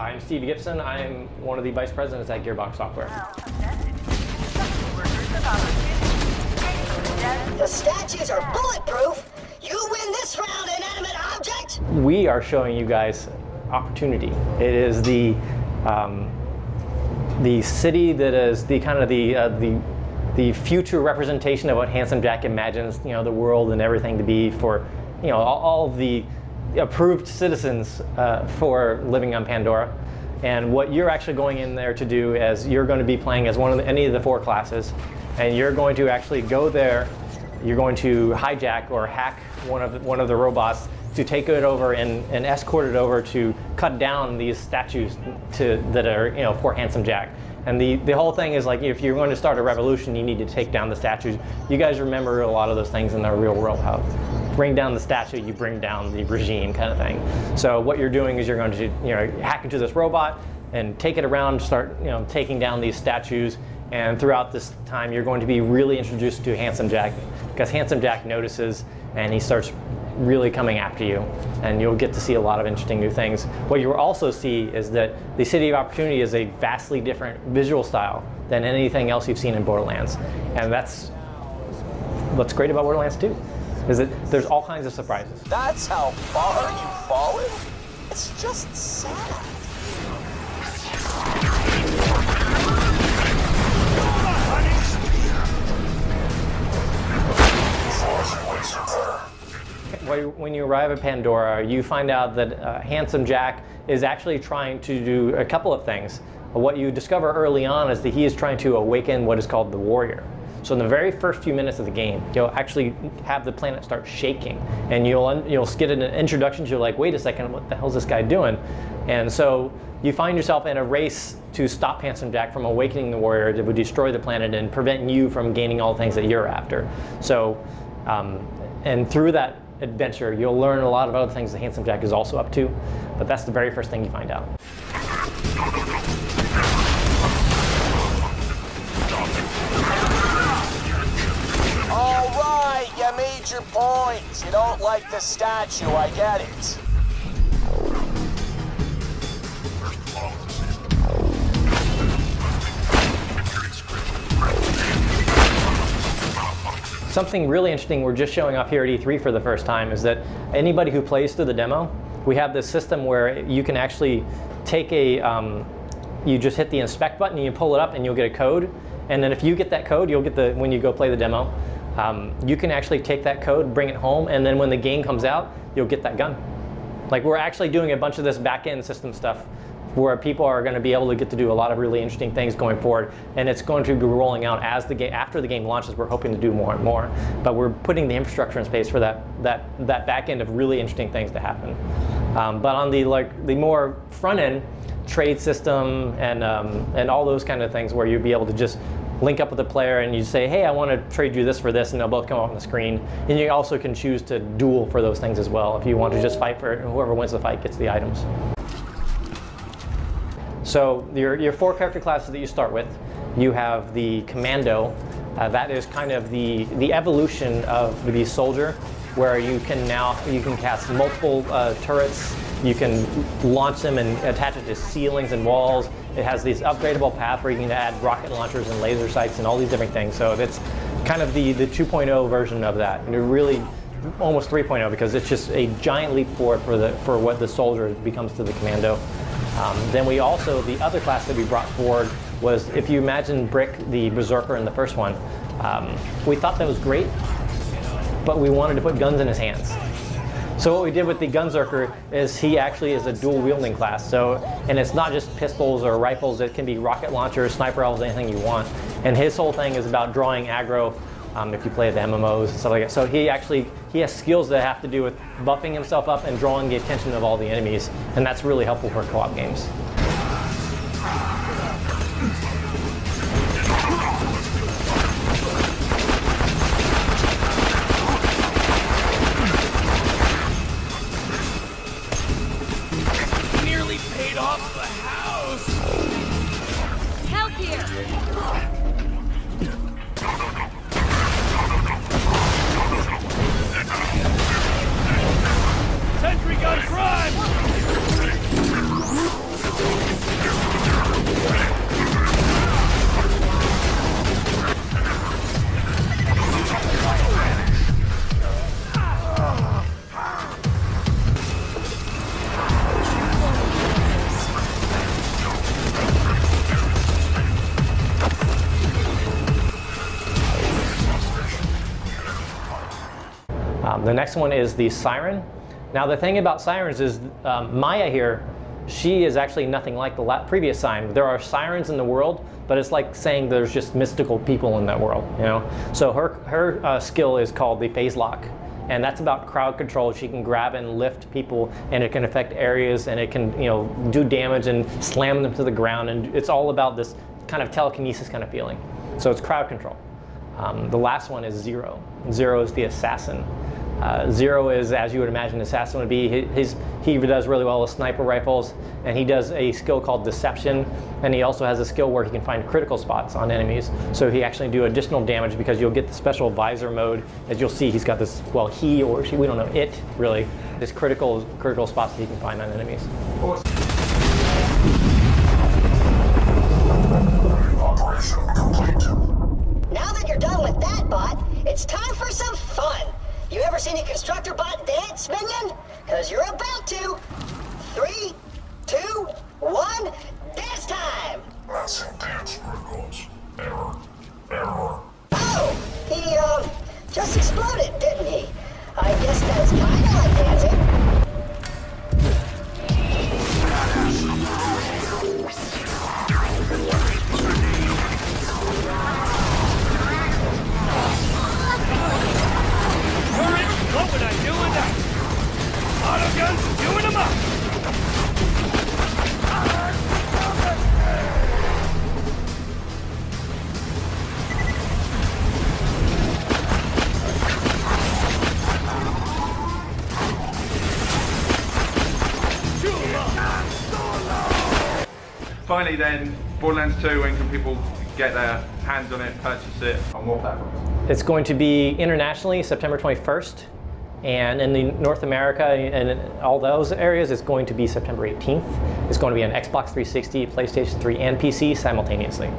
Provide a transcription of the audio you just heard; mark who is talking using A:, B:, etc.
A: I'm Steve Gibson. I'm one of the vice presidents at Gearbox Software.
B: The statues are bulletproof. You win this round, inanimate object.
A: We are showing you guys opportunity. It is the city that is the kind of the future representation of what Handsome Jack imagines, you know, the world and everything to be for, you know, all of the approved citizens for living on Pandora. And what you're actually going in there to do is you're going to be playing as any of the 4 classes, and you're going to actually go there. You're going to hijack or hack one of the robots to take it over and escort it over to cut down these statues that are, you know, for Handsome Jack. And the whole thing is like, if you're going to start a revolution, you need to take down the statues. You guys remember a lot of those things in the real world, how bring down the statue, you bring down the regime kind of thing. So what you're doing is you're going to, you know, hack into this robot and take it around, start, you know, taking down these statues. And throughout this time, you're going to be really introduced to Handsome Jack, because Handsome Jack notices and he starts really coming after you, and you'll get to see a lot of interesting new things. What you will also see is that the City of Opportunity is a vastly different visual style than anything else you've seen in Borderlands. And that's what's great about Borderlands 2, is that there's all kinds of surprises.
C: That's how far you've fallen? It's just sad.
A: When you arrive at Pandora, you find out that Handsome Jack is actually trying to do a couple of things. What you discover early on is that he is trying to awaken what is called the Warrior. So in the very first few minutes of the game, you'll actually have the planet start shaking, and you'll get an introduction to, like, wait a second, what the hell is this guy doing? And so you find yourself in a race to stop Handsome Jack from awakening the Warrior that would destroy the planet and prevent you from gaining all the things that you're after. So, and through that adventure, you'll learn a lot of other things that Handsome Jack is also up to, but that's the very first thing you find out.
C: All right, you made your point. You don't like the statue, I get it.
A: Something really interesting we're just showing off here at E3 for the first time is that anybody who plays through the demo, we have this system where you can actually take you just hit the inspect button and you pull it up and you'll get a code. And then if you get that code, you'll get when you go play the demo, you can actually take that code, bring it home, and then when the game comes out, you'll get that gun. Like, we're actually doing a bunch of this back-end system stuff where people are going to be able to get to do a lot of really interesting things going forward, and it's going to be rolling out as after the game launches. We're hoping to do more and more, but we're putting the infrastructure in space for that back end of really interesting things to happen. But on the more front end, trade system and all those kind of things, where you'll be able to just link up with the player and you say, hey, I want to trade you this for this, and they'll both come up on the screen. And you also can choose to duel for those things as well. If you want to just fight for it, and whoever wins the fight gets the items. So your 4 character classes that you start with, you have the Commando. That is kind of the evolution of the Soldier, where you can cast multiple turrets. You can launch them and attach it to ceilings and walls. It has this upgradable path where you can add rocket launchers and laser sights and all these different things. So it's kind of the 2.0 version of that. And you're really almost 3.0, because it's just a giant leap forward for what the Soldier becomes to the Commando. Then we also, the other class that we brought forward was, if you imagine Brick, the Berserker in the first one, we thought that was great, but we wanted to put guns in his hands. So what we did with the Gunzerker is he actually is a dual wielding class. So, and it's not just pistols or rifles, it can be rocket launchers, sniper rifles, anything you want. And his whole thing is about drawing aggro, if you play the MMOs and stuff like that. So he has skills that have to do with buffing himself up and drawing the attention of all the enemies. And that's really helpful for co-op games.
D: Off the house!
E: Help here!
D: Sentry gun prime!
A: The next one is the Siren. Now the thing about Sirens is Maya here, she is actually nothing like the previous Siren. There are Sirens in the world, but it's like saying there's just mystical people in that world, you know? So her skill is called the Phase Lock, and that's about crowd control. She can grab and lift people, and it can affect areas, and it can, you know, do damage and slam them to the ground, and it's all about this kind of telekinesis kind of feeling. So it's crowd control. The last one is Zero. Zero is the Assassin. Zero is, as you would imagine an assassin would be, he does really well with sniper rifles, and he does a skill called Deception, and he also has a skill where he can find critical spots on enemies, so he actually do additional damage because you'll get the special visor mode. As you'll see, he's got this, well, he or she, we don't know, it really, this critical spots that he can find on enemies.
C: Operation complete.
B: Now that you're done with that bot, it's time for some fun. You ever seen a constructor bot dance, minion? Cause you're about to. 3, 2, 1, dance time!
C: Massive dance records. Error. Error.
B: Oh, he just exploded, didn't he? I guess that's kinda like dancing.
D: What would I do with that? Auto guns, doing them up!
F: Finally then, Borderlands 2, when can people get their hands on it, purchase it on what platforms?
A: It's going to be internationally September 21st, and in the North America and in all those areas, it's going to be September 18th. It's going to be on Xbox 360, PlayStation 3, and PC simultaneously.